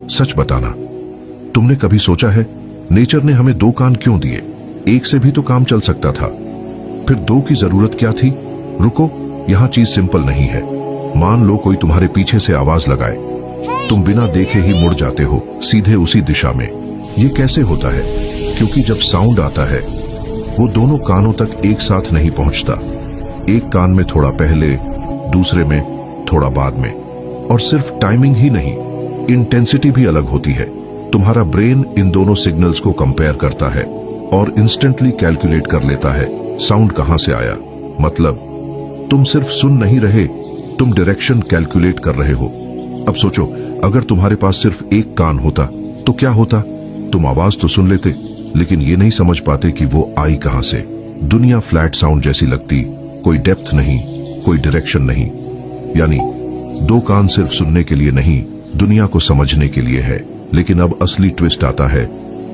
सच बताना, तुमने कभी सोचा है नेचर ने हमें दो कान क्यों दिए? एक से भी तो काम चल सकता था, फिर दो की जरूरत क्या थी? रुको, यहाँ चीज सिंपल नहीं है। मान लो कोई तुम्हारे पीछे से आवाज लगाए, तुम बिना देखे ही मुड़ जाते हो सीधे उसी दिशा में। ये कैसे होता है? क्योंकि जब साउंड आता है वो दोनों कानों तक एक साथ नहीं पहुंचता। एक कान में थोड़ा पहले, दूसरे में थोड़ा बाद में। और सिर्फ टाइमिंग ही नहीं, इंटेंसिटी भी अलग होती है। तुम्हारा ब्रेन इन दोनों सिग्नल्स को कंपेयर करता है और इंस्टेंटली कैलकुलेट कर लेता है साउंड कहां से आया। मतलब तुम सिर्फ सुन नहीं रहे, तुम डायरेक्शन कैलकुलेट कर रहे हो। अब सोचो, अगर तुम्हारे पास सिर्फ एक कान होता तो क्या होता? तुम आवाज तो सुन लेते, लेकिन ये नहीं समझ पाते कि वो आई कहां से। दुनिया फ्लैट साउंड जैसी लगती, कोई डेप्थ नहीं, कोई डायरेक्शन नहीं। यानी दो कान सिर्फ सुनने के लिए नहीं, दुनिया को समझने के लिए है। लेकिन अब असली ट्विस्ट आता है।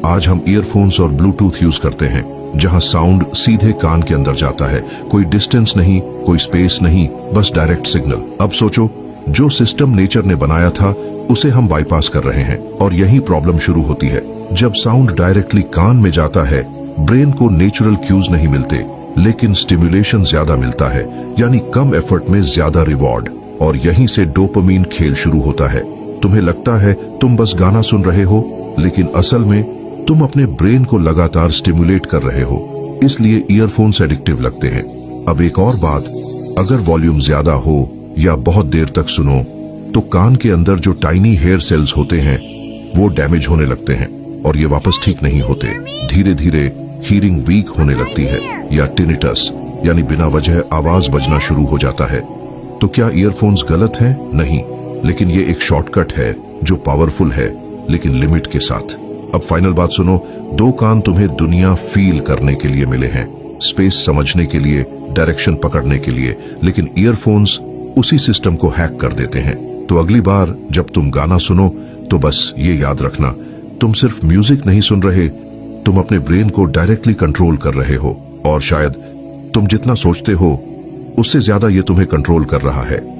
आज हम ईयरफोन्स और ब्लूटूथ यूज करते हैं, जहां साउंड सीधे कान के अंदर जाता है। कोई डिस्टेंस नहीं, कोई स्पेस नहीं, बस डायरेक्ट सिग्नल। अब सोचो, जो सिस्टम नेचर ने बनाया था उसे हम बाईपास कर रहे हैं। और यही प्रॉब्लम शुरू होती है। जब साउंड डायरेक्टली कान में जाता है, ब्रेन को नेचुरल क्यूज नहीं मिलते, लेकिन स्टिम्युलेशन ज्यादा मिलता है, यानी कम एफर्ट में ज्यादा रिवॉर्ड। और यहीं से डोपामीन खेल शुरू होता है। तुम्हें लगता है तुम बस गाना सुन रहे हो, लेकिन असल में तुम अपने ब्रेन को लगातार स्टिम्युलेट कर रहे हो। इसलिए ईयरफोन्स एडिक्टिव लगते हैं। अब एक और बात, अगर वॉल्यूम ज्यादा हो या बहुत देर तक सुनो तो कान के अंदर जो टाइनी हेयर सेल्स होते हैं वो डैमेज होने लगते हैं और ये वापस ठीक नहीं होते। धीरे धीरे हीरिंग वीक होने लगती है, या टिनिटस यानी बिना वजह आवाज बजना शुरू हो जाता है। तो क्या ईयरफोन्स गलत हैं? नहीं, लेकिन ये एक शॉर्टकट है जो पावरफुल है, लेकिन लिमिट के साथ। अब फाइनल बात सुनो, दो कान तुम्हें दुनिया फील करने के लिए मिले हैं, स्पेस समझने के लिए, डायरेक्शन पकड़ने के लिए, लेकिन ईयरफोन्स उसी सिस्टम को हैक कर देते हैं। तो अगली बार जब तुम गाना सुनो तो बस ये याद रखना, तुम सिर्फ म्यूजिक नहीं सुन रहे, तुम अपने ब्रेन को डायरेक्टली कंट्रोल कर रहे हो। और शायद तुम जितना सोचते हो उससे ज्यादा ये तुम्हें कंट्रोल कर रहा है।